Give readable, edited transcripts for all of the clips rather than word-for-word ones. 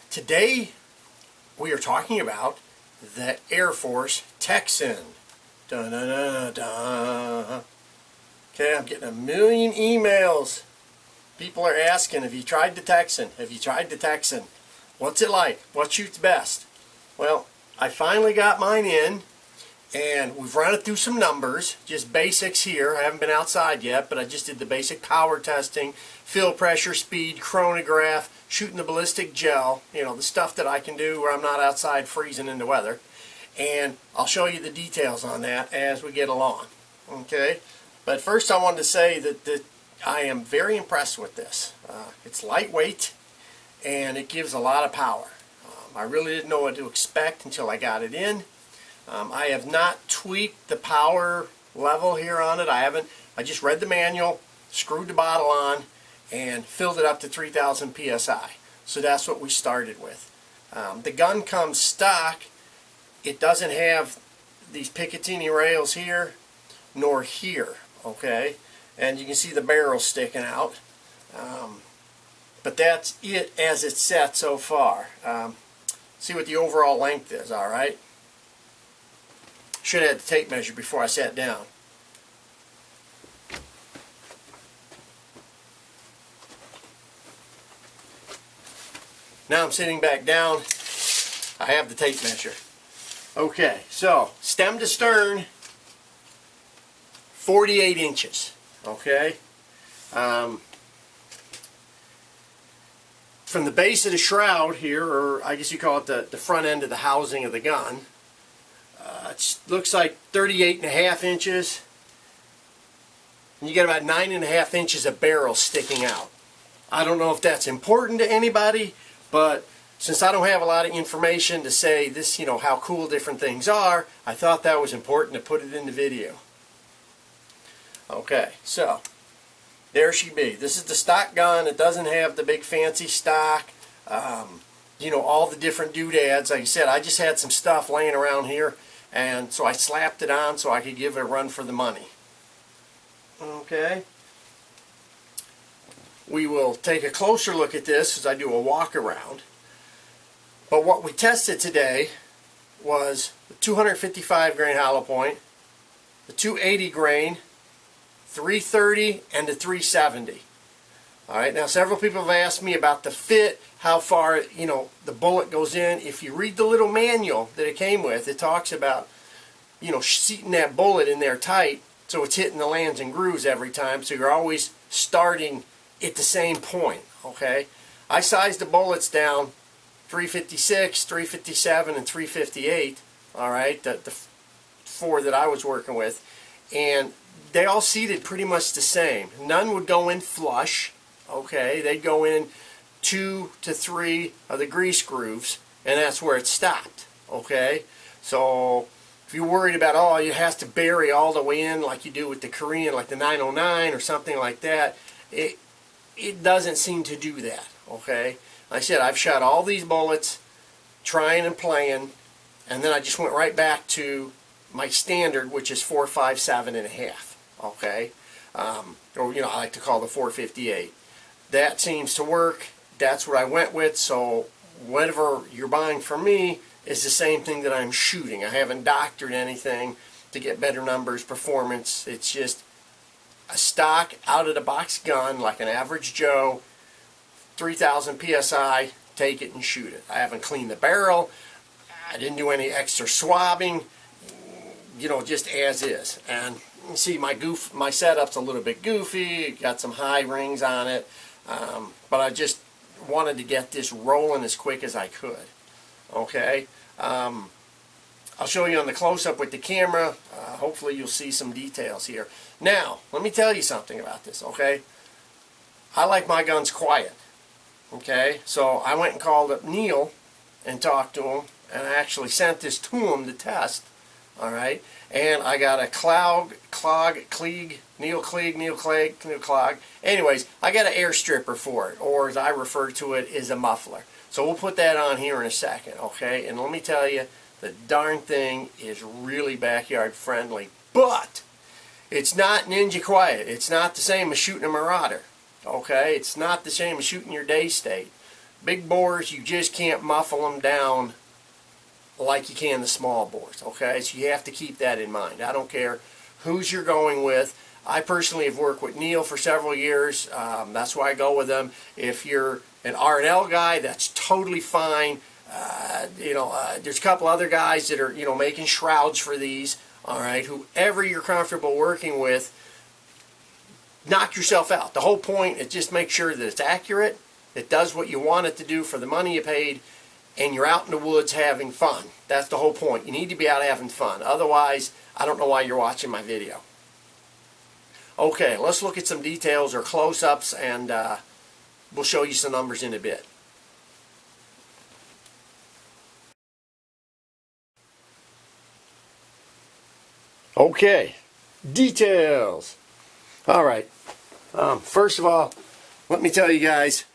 Today we are talking about the Air Force Texan. Dun, dun, dun, dun. Okay, I'm getting a million emails. People are asking, have you tried the Texan? Have you tried the Texan? What's it like? What shoots best? Well, I finally got mine in, and we've run it through some numbers, just basics here. I haven't been outside yet, but I just did the basic power testing, fill pressure, speed, chronograph, shooting the ballistic gel, you know, the stuff that I can do where I'm not outside freezing in the weather. And I'll show you the details on that as we get along. Okay? But first I wanted to say that I am very impressed with this. It's lightweight and it gives a lot of power. I really didn't know what to expect until I got it in. I have not tweaked the power level here on it. I just read the manual, screwed the bottle on, and filled it up to 3,000 psi. So that's what we started with. The gun comes stock. It doesn't have these Picatinny rails here nor here, okay? And you can see the barrel sticking out. But that's it as it's set so far. See what the overall length is, all right? Should have had the tape measure before I sat down. Now I'm sitting back down. I have the tape measure. Okay, so stem to stern, 48 inches. Okay. From the base of the shroud here, or I guess you call it the front end of the housing of the gun, it looks like 38.5 inches. And you get about 9.5 inches of barrel sticking out. I don't know if that's important to anybody, but since I don't have a lot of information to say this, you know, how cool different things are, I thought that was important to put it in the video. Okay, so there she be. This is the stock gun. It doesn't have the big fancy stock, you know, all the different doodads. Like I said, I just had some stuff laying around here, and so I slapped it on so I could give it a run for the money. Okay. We will take a closer look at this as I do a walk around. But what we tested today was the 255 grain hollow point, the 280 grain, 330, and the 370. Alright, now several people have asked me about the fit, how far, you know, the bullet goes in. If you read the little manual that it came with, it talks about, you know, seating that bullet in there tight so it's hitting the lands and grooves every time, so you're always starting at the same point. Okay, I sized the bullets down 356, 357, and 358. Alright, the four that I was working with, and they all seated pretty much the same. None would go in flush. Okay, they'd go in 2 to 3 of the grease grooves, and that's where it stopped. Okay, so if you're worried about, oh, it has to bury all the way in like you do with the Korean, like the 909 or something like that, it doesn't seem to do that. Okay, like I said, I've shot all these bullets trying and playing, and then I just went right back to my standard, which is 4.57.5. Okay, or you know, I like to call the 458. That seems to work. That's what I went with. So whatever you're buying from me is the same thing that I'm shooting. I haven't doctored anything to get better numbers, performance. It's just a stock out of the box gun, like an average Joe, 3,000 psi. Take it and shoot it. I haven't cleaned the barrel. I didn't do any extra swabbing. You know, just as is. And you see my setup's a little bit goofy. Got some high rings on it, but I just wanted to get this rolling as quick as I could. Okay, I'll show you on the close-up with the camera. Hopefully you'll see some details here. Now, let me tell you something about this. Okay, I like my guns quiet. Okay, so I went and called up Neil and talked to him, and I actually sent this to him to test. Alright, and I got a Neil Clegg. Anyways, I got an air stripper for it, or as I refer to it, is a muffler. So we'll put that on here in a second, okay? And let me tell you, the darn thing is really backyard friendly, but it's not ninja quiet. It's not the same as shooting a Marauder, okay? It's not the same as shooting your day state. Big bores, you just can't muffle them down like you can the small bores, okay? So you have to keep that in mind. I don't care who's you're going with. I personally have worked with Neil for several years. That's why I go with him. If you're an R&L guy, that's totally fine. There's a couple other guys that are, making shrouds for these. All right, whoever you're comfortable working with, knock yourself out. The whole point is just make sure that it's accurate, it does what you want it to do for the money you paid, and you're out in the woods having fun. That's the whole point. You need to be out having fun. Otherwise, I don't know why you're watching my video. Okay, let's look at some details or close-ups, and we'll show you some numbers in a bit. Okay, details. All right. First of all, let me tell you guys,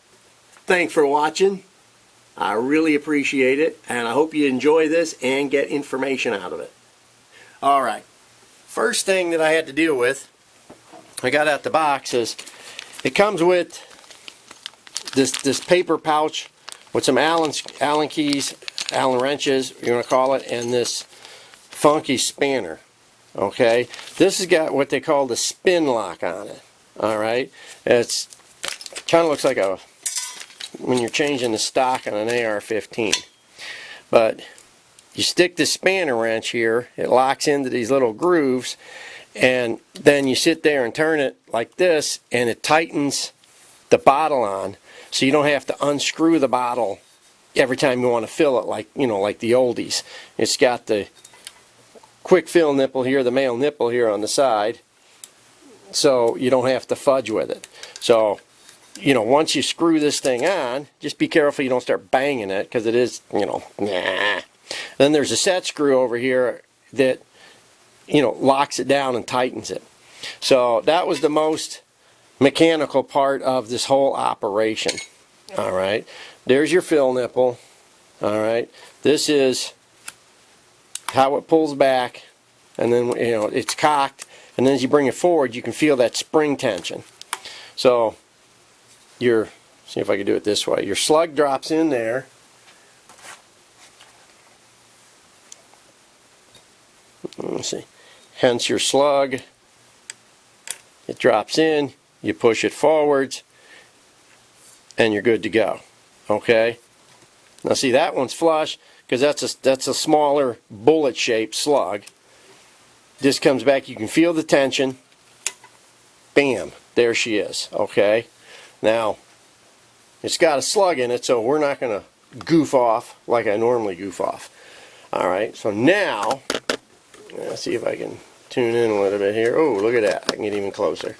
thanks for watching. I really appreciate it, and I hope you enjoy this and get information out of it. All right. First thing that I had to deal with, I got out the box, is it comes with this paper pouch with some Allen keys, Allen wrenches, you want to call it, and this funky spanner. Okay, this has got what they call the spin lock on it. All right, it's kind of looks like when you're changing the stock on an AR-15, but you stick the spanner wrench here, it locks into these little grooves, and then you sit there and turn it like this, and it tightens the bottle on, so you don't have to unscrew the bottle every time you want to fill it, like like the oldies. It's got the quick fill nipple here, the male nipple here on the side, so you don't have to fudge with it. So, once you screw this thing on, just be careful you don't start banging it, because it is, nah. Then there's a set screw over here that, locks it down and tightens it. So that was the most mechanical part of this whole operation. All right, there's your fill nipple. All right, this is how it pulls back, and then it's cocked, and then as you bring it forward, you can feel that spring tension. So see if I can do it this way. Your slug drops in there. Let's see. Hence your slug. It drops in, you push it forwards, and you're good to go. Okay. Now see, that one's flush, because that's a smaller bullet-shaped slug. This comes back, you can feel the tension. Bam, there she is. Okay, now it's got a slug in it, so we're not going to goof off like I normally goof off. All right, so now let's see if I can tune in a little bit here. Oh, look at that! I can get even closer.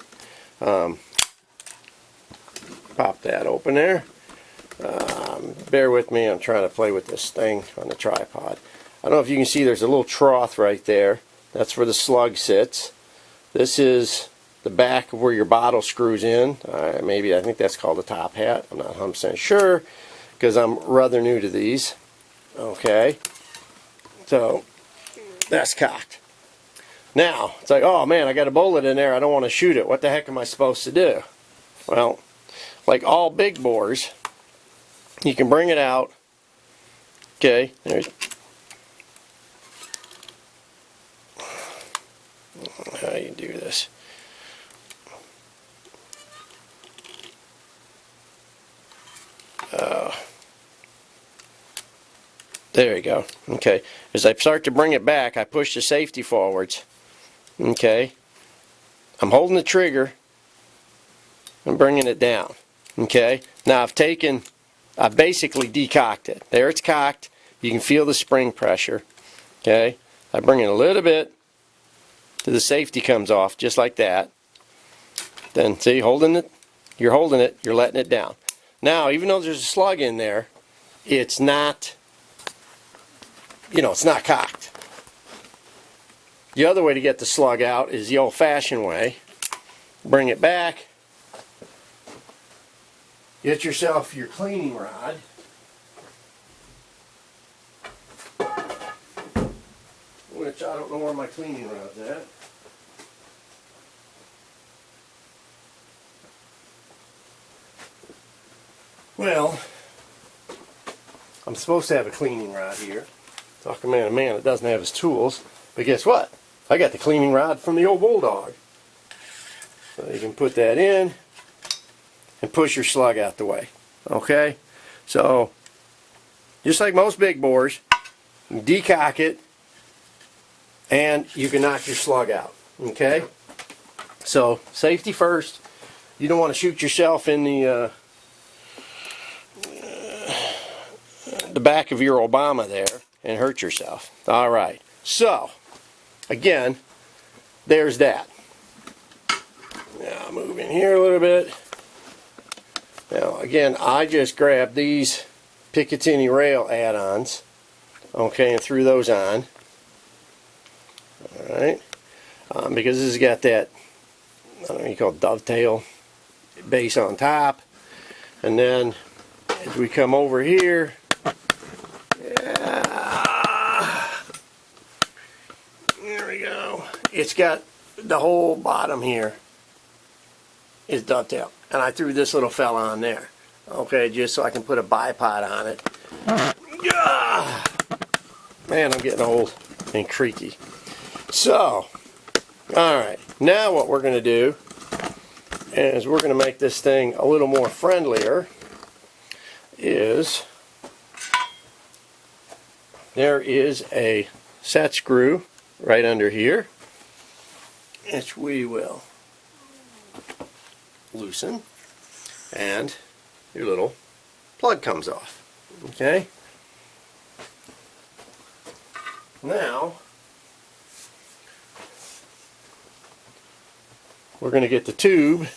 Pop that open there. Bear with me, I'm trying to play with this thing on the tripod. I don't know if you can see, there's a little trough right there. That's where the slug sits. This is the back of where your bottle screws in. I think that's called a top hat. I'm not 100% sure, because I'm rather new to these. Okay, so that's cocked. Now, it's like, oh man, I got a bullet in there, I don't want to shoot it. What the heck am I supposed to do? Well, like all big bores, you can bring it out. Okay, there's how you do this. There you go. Okay, as I start to bring it back, I push the safety forwards. Okay, I'm holding the trigger and bringing it down. Okay, now I've basically decocked it. There, it's cocked. You can feel the spring pressure. Okay, I bring it a little bit till the safety comes off, just like that. Then see, holding it, you're holding it, you're letting it down. Now, even though there's a slug in there, it's not, it's not cocked. The other way to get the slug out is the old-fashioned way. Bring it back. Get yourself your cleaning rod. Which I don't know where my cleaning rod's at. Well, I'm supposed to have a cleaning rod here. Talking man, a man that doesn't have his tools. But guess what? I got the cleaning rod from the old Bulldog. So you can put that in and push your slug out the way. Okay? So, just like most big bores, you decock it and you can knock your slug out. Okay? So, safety first. You don't want to shoot yourself in the back of your Obama there and hurt yourself. Alright, so again, there's that. Now move in here a little bit. Now again, I just grabbed these Picatinny rail add-ons, okay, and threw those on. Alright, because this has got that, I don't know what you call it, dovetail base on top. And then as we come over here, there we go. It's got the whole bottom here is dovetail. And I threw this little fella on there. Okay, just so I can put a bipod on it. Man, I'm getting old and creaky. So, alright, now what we're going to do is we're going to make this thing a little more friendlier. There is a set screw right under here, which we will loosen, and your little plug comes off. Okay? Now, we're going to get the tube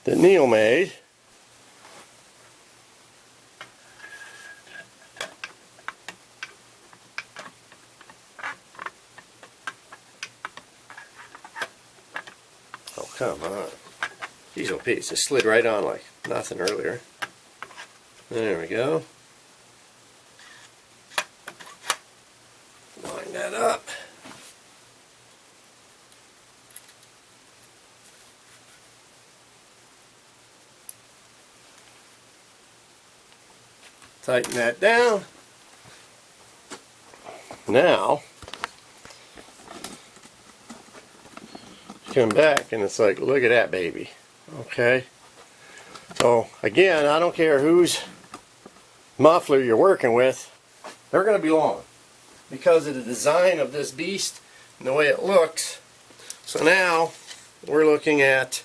that Neil made. Oh, come on. Jeez, oh, Pete, it slid right on like nothing earlier. There we go. Line that up. Tighten that down. Now, come back and it's like, look at that baby. Okay. So again, I don't care whose muffler you're working with, they're going to be long because of the design of this beast and the way it looks. So now we're looking at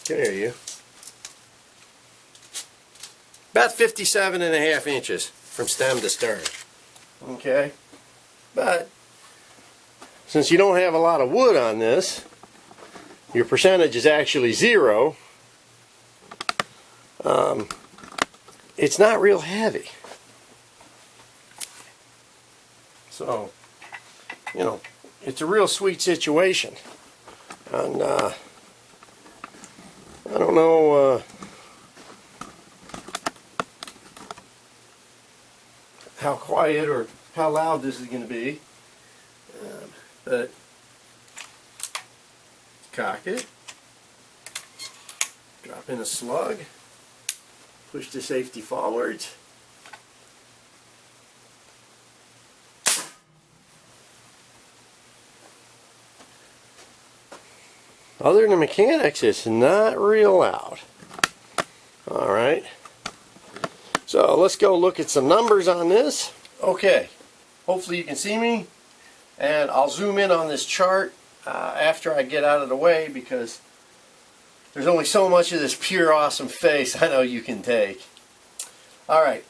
come here, you. About 57.5 inches from stem to stern. Okay? But since you don't have a lot of wood on this, your percentage is actually 0. It's not real heavy. So, you know, it's a real sweet situation. And I don't know how quiet or how loud this is going to be, but cock it, drop in a slug, push the safety forwards, other than the mechanics, it's not real loud. Alright, so let's go look at some numbers on this. Okay, hopefully you can see me, and I'll zoom in on this chart after I get out of the way, because there's only so much of this pure awesome face I know you can take. Alright,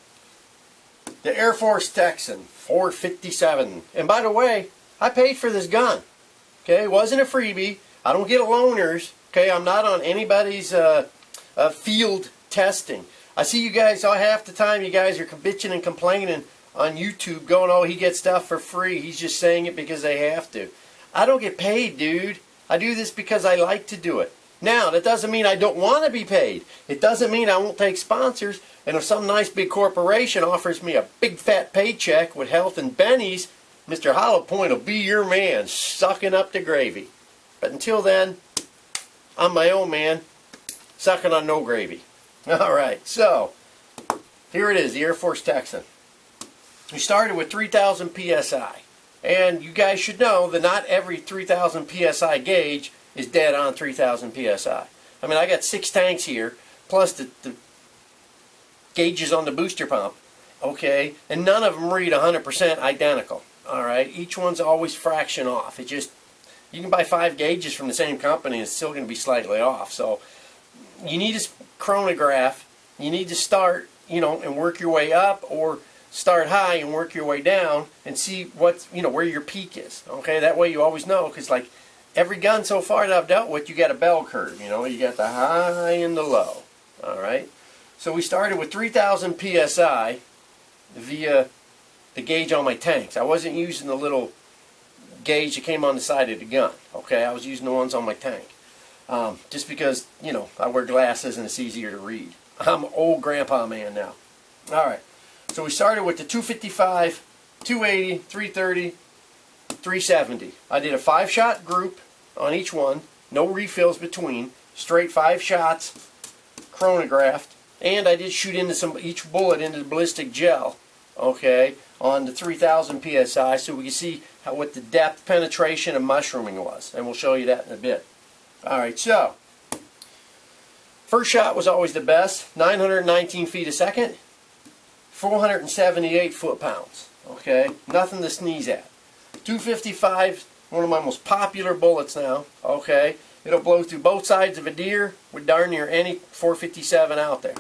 the Air Force Texan 457, and by the way, I paid for this gun. Okay, it wasn't a freebie. I don't get loaners. Okay, I'm not on anybody's field testing. I see you guys half the time. You guys are bitching and complaining on YouTube, going, "Oh, he gets stuff for free. He's just saying it because they have to." I don't get paid, dude. I do this because I like to do it. Now, that doesn't mean I don't want to be paid. It doesn't mean I won't take sponsors. And if some nice big corporation offers me a big fat paycheck with health and bennies, Mr. Hollow Point will be your man, sucking up the gravy. But until then, I'm my own man. sucking on no gravy. Alright, so here it is, the Air Force Texan. We started with 3,000 PSI. And you guys should know that not every 3,000 PSI gauge is dead on 3,000 PSI. I mean, I got 6 tanks here, plus the gauges on the booster pump, okay? And none of them read 100% identical, alright? Each one's always fraction off. It just, you can buy 5 gauges from the same company and it's still going to be slightly off. So, you need a chronograph. You need to start, you know, and work your way up, or start high and work your way down and see what, you know, where your peak is. Okay, that way you always know, because like every gun so far that I've dealt with, you got a bell curve. You know, you got the high and the low. All right. So we started with 3,000 psi via the gauge on my tanks. I wasn't using the little gauge that came on the side of the gun. Okay, I was using the ones on my tank. Just because, you know, I wear glasses and it's easier to read. I'm an old grandpa man now. All right. So we started with the 255, 280, 330, 370. I did a 5-shot group on each one, no refills between, straight 5 shots, chronographed, and I did shoot into each bullet into the ballistic gel, okay, on the 3,000 psi, so we can see what the depth, penetration, and mushrooming was, and we'll show you that in a bit. All right, so first shot was always the best, 919 feet a second. 478 foot-pounds, okay? Nothing to sneeze at. 255, one of my most popular bullets now, okay? It'll blow through both sides of a deer with darn near any 457 out there.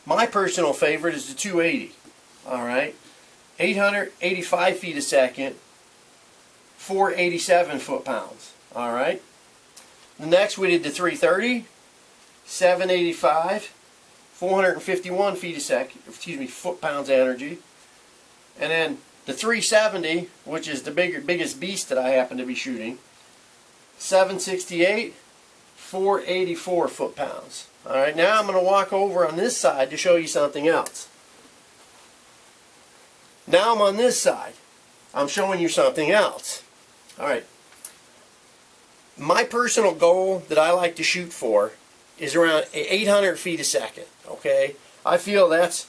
My personal favorite is the 280, all right? 885 feet a second, 487 foot-pounds, all right? The next we did the 330, 785, 451 feet a second, foot-pounds energy. And then the 370, which is the biggest beast that I happen to be shooting, 768, 484 foot-pounds. Alright, now I'm going to walk over on this side to show you something else. Now I'm on this side. I'm showing you something else. Alright. My personal goal that I like to shoot for is around 800 feet a second. Okay, I feel that's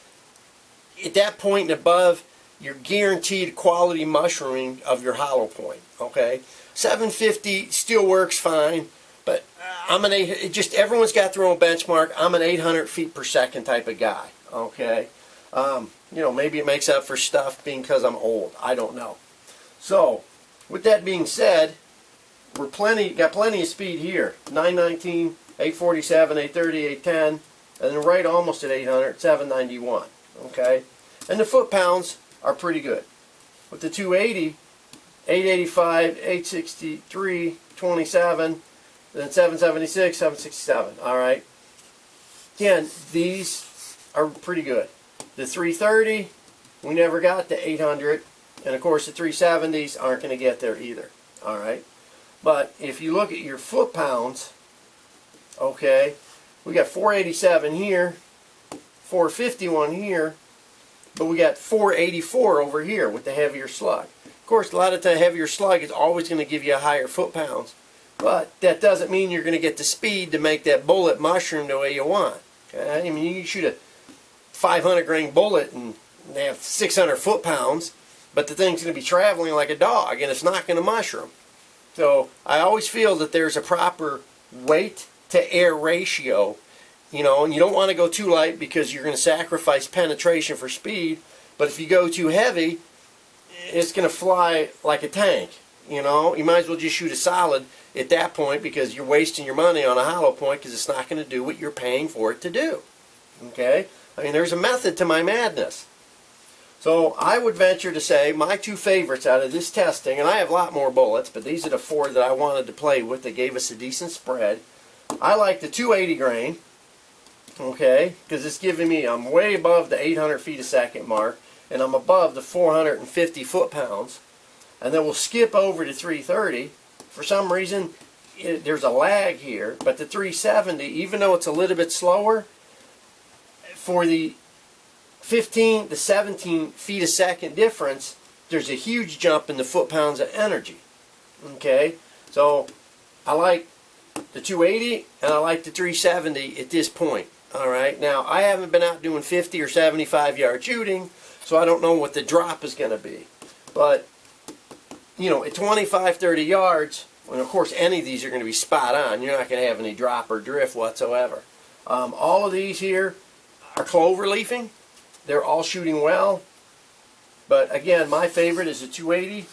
at that point and above, you're guaranteed quality mushrooming of your hollow point. Okay, 750 still works fine, but I'm an everyone's got their own benchmark. I'm an 800 feet per second type of guy. Okay, you know, maybe it makes up for stuff being because I'm old. I don't know. So, with that being said, we're got plenty of speed here. 919. 847, 830, 810, and then right almost at 800, 791. Okay, and the foot-pounds are pretty good. With the 280, 885, 863, 27, then 776, 767. All right. Again, these are pretty good. The 330, we never got to 800, and of course the 370s aren't going to get there either. All right. But if you look at your foot-pounds, okay, we got 487 here, 451 here, but we got 484 over here with the heavier slug. Of course, a lot of the heavier slug is always going to give you a higher foot-pounds, but that doesn't mean you're going to get the speed to make that bullet mushroom the way you want. Okay? I mean, you can shoot a 500 grain bullet and they have 600 foot-pounds, but the thing's going to be traveling like a dog, and it's not going to mushroom. So I always feel that there's a proper weight to air ratio, you know, and you don't want to go too light because you're going to sacrifice penetration for speed. But if you go too heavy, it's going to fly like a tank. You know, you might as well just shoot a solid at that point, because you're wasting your money on a hollow point because it's not going to do what you're paying for it to do. Okay, I mean, there's a method to my madness. So I would venture to say my 2 favorites out of this testing, and I have a lot more bullets, but these are the 4 that I wanted to play with. They gave us a decent spread. I like the 280 grain, okay, because it's giving me, I'm way above the 800 feet a second mark, and I'm above the 450 foot-pounds. And then we'll skip over to 330. For some reason, there's a lag here, but the 370, even though it's a little bit slower, for the 15 to 17 feet a second difference, there's a huge jump in the foot-pounds of energy. Okay, so I like the 280 and I like the 370 at this point. All right, now I haven't been out doing 50 or 75 yard shooting, so I don't know what the drop is going to be. But, you know, at 25, 30 yards, and of course any of these are going to be spot on. You're not going to have any drop or drift whatsoever. All of these here are clover leafing. They're all shooting well. But again, my favorite is the 280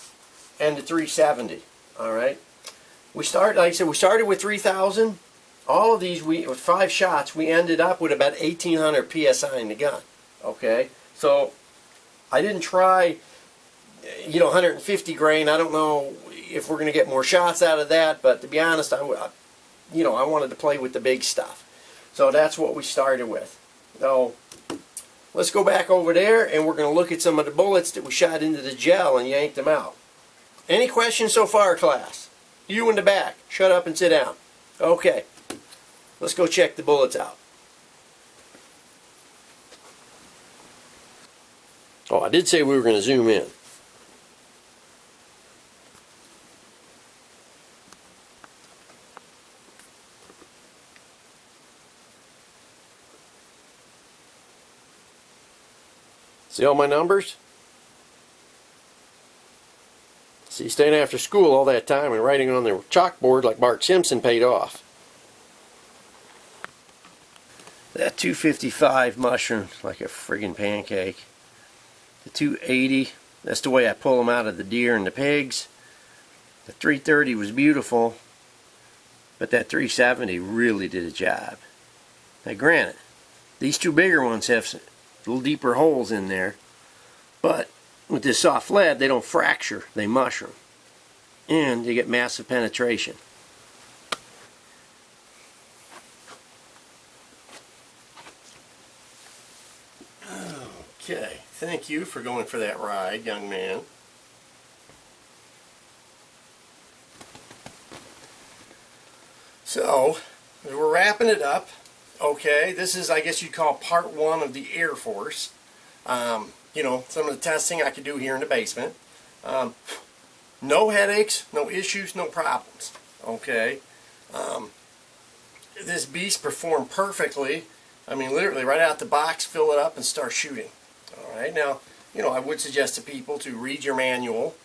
and the 370. All right. Like I said, we started with 3,000. All of these, with 5 shots, we ended up with about 1,800 psi in the gun. Okay, so I didn't try, 150 grain. I don't know if we're going to get more shots out of that, but to be honest, I wanted to play with the big stuff. So that's what we started with. So let's go back over there, and we're going to look at some of the bullets that we shot into the gel and yanked them out. Any questions so far, class? You in the back, shut up and sit down. Okay, let's go check the bullets out. Oh, I did say we were going to zoom in. See all my numbers? See, staying after school all that time and writing on the chalkboard like Bart Simpson paid off. That 255 mushroomed like a friggin' pancake. The 280, that's the way I pull them out of the deer and the pigs. The 330 was beautiful, but that 370 really did a job. Now granted, these two bigger ones have some little deeper holes in there, but with this soft lead, they don't fracture, they mushroom. And they get massive penetration. Okay, thank you for going for that ride, young man. So, we're wrapping it up. Okay, this is, I guess you'd call part 1 of the Air Force. Some of the testing I could do here in the basement. No headaches, no issues, no problems. Okay. This beast performed perfectly. I mean, literally right out the box, fill it up and start shooting. All right. Now, I would suggest to people to read your manual,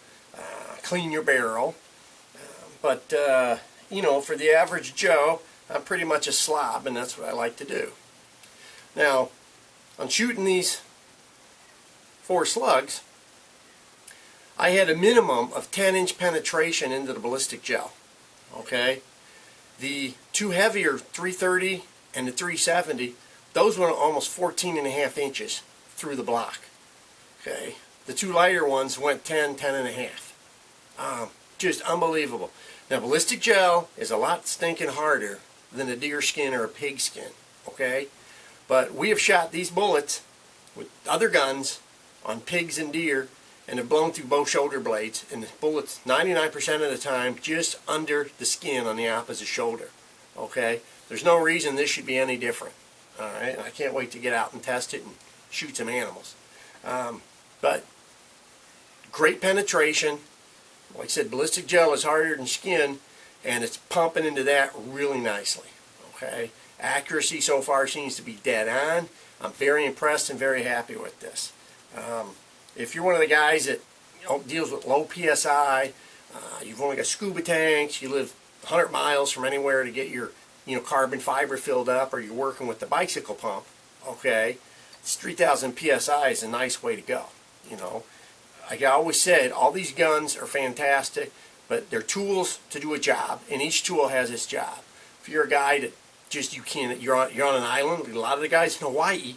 clean your barrel. But for the average Joe, I'm pretty much a slob, and that's what I like to do. Now, on shooting these 4 slugs, I had a minimum of 10-inch penetration into the ballistic gel. Okay? The 2 heavier 330 and the 370, those went almost 14.5 inches through the block. Okay? The 2 lighter ones went 10 and a half. Just unbelievable. Now, ballistic gel is a lot stinking harder than a deer skin or a pig skin. Okay? But we have shot these bullets with other guns on pigs and deer and have blown through both shoulder blades, and the bullets 99% of the time just under the skin on the opposite shoulder. Okay? There's no reason this should be any different. Alright? I can't wait to get out and test it and shoot some animals. But great penetration. Like I said, ballistic gel is harder than skin, and it's pumping into that really nicely. Okay? Accuracy so far seems to be dead on. I'm very impressed and very happy with this. If you're one of the guys that deals with low PSI, you've only got scuba tanks, you live 100 miles from anywhere to get your carbon fiber filled up, or you're working with the bicycle pump, okay, it's 3,000 PSI is a nice way to go. Like I always said, all these guns are fantastic, but they're tools to do a job, and each tool has its job. If you're a guy that you're on an island, a lot of the guys in Hawaii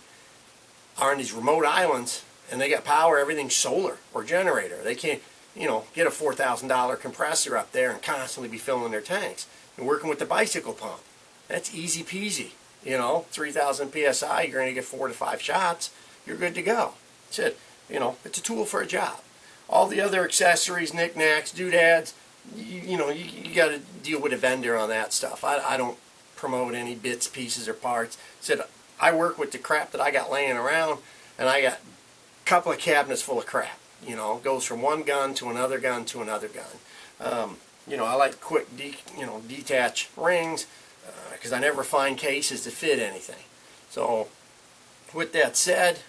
are on these remote islands, and they got power, everything's solar or generator. They can't, get a $4,000 compressor up there and constantly be filling their tanks. You're working with the bicycle pump. That's easy peasy. 3,000 PSI, you're going to get 4 to 5 shots, you're good to go. That's it. It's a tool for a job. All the other accessories, knickknacks, doodads, you got to deal with a vendor on that stuff. I don't promote any bits, pieces, or parts. I work with the crap that I got laying around, and I got a couple of cabinets full of crap. Goes from one gun to another gun to another gun. I like quick detach rings because I never find cases to fit anything. So with that said,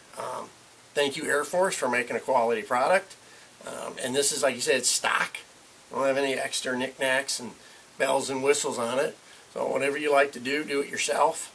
thank you Air Force for making a quality product. And this is, like you said, it's stock. I don't have any extra knickknacks and bells and whistles on it. So whatever you like to do it yourself.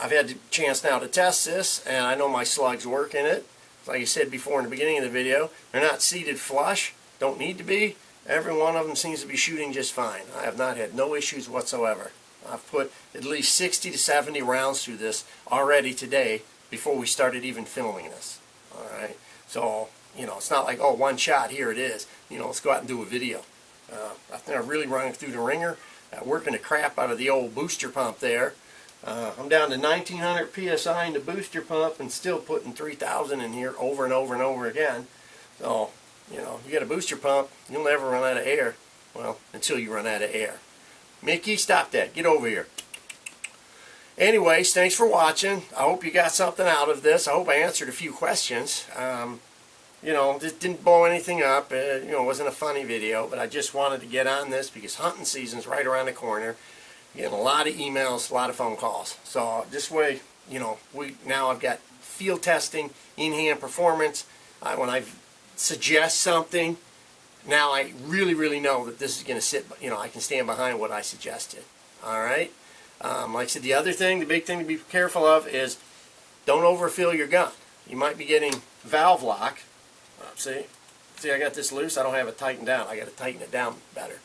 I've had the chance now to test this, and I know my slugs work in it. Like I said before in the beginning of the video, they're not seated flush, don't need to be. Every one of them seems to be shooting just fine. I have not had no issues whatsoever. I've put at least 60 to 70 rounds through this already today before we started even filming this. Alright, so, it's not like, oh, one shot, here it is. Let's go out and do a video. I think I'm really running through the ringer, working the crap out of the old booster pump there. I'm down to 1900 psi in the booster pump and still putting 3000 in here over and over and over again. So, you get a booster pump, you'll never run out of air. Well, until you run out of air. Mickey, stop that. Get over here. Anyways, thanks for watching. I hope you got something out of this. I hope I answered a few questions. This didn't blow anything up. It wasn't a funny video, but I just wanted to get on this because hunting season's right around the corner. Getting a lot of emails, a lot of phone calls. So this way, now I've got field testing, in-hand performance. When I suggest something, now I really know that this is going to sit, I can stand behind what I suggested. Alright? Like I said, the big thing to be careful of is don't overfill your gun. You might be getting valve lock. See, I got this loose. I don't have it tightened down. I got to tighten it down better.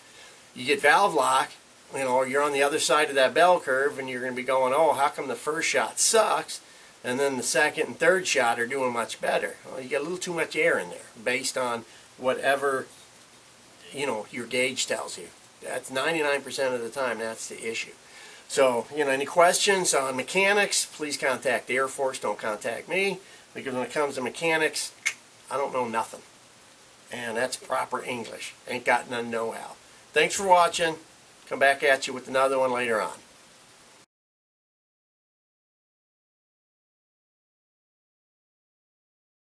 You get valve lock, or you're on the other side of that bell curve and you're going to be going, oh, how come the first shot sucks and then the second and third shot are doing much better? Well, you get a little too much air in there based on whatever, your gauge tells you. That's 99% of the time, that's the issue. So, any questions on mechanics, please contact the Air Force. Don't contact me, because when it comes to mechanics, I don't know nothing. And that's proper English. Ain't got none know-how. Thanks for watching. Come back at you with another one later on.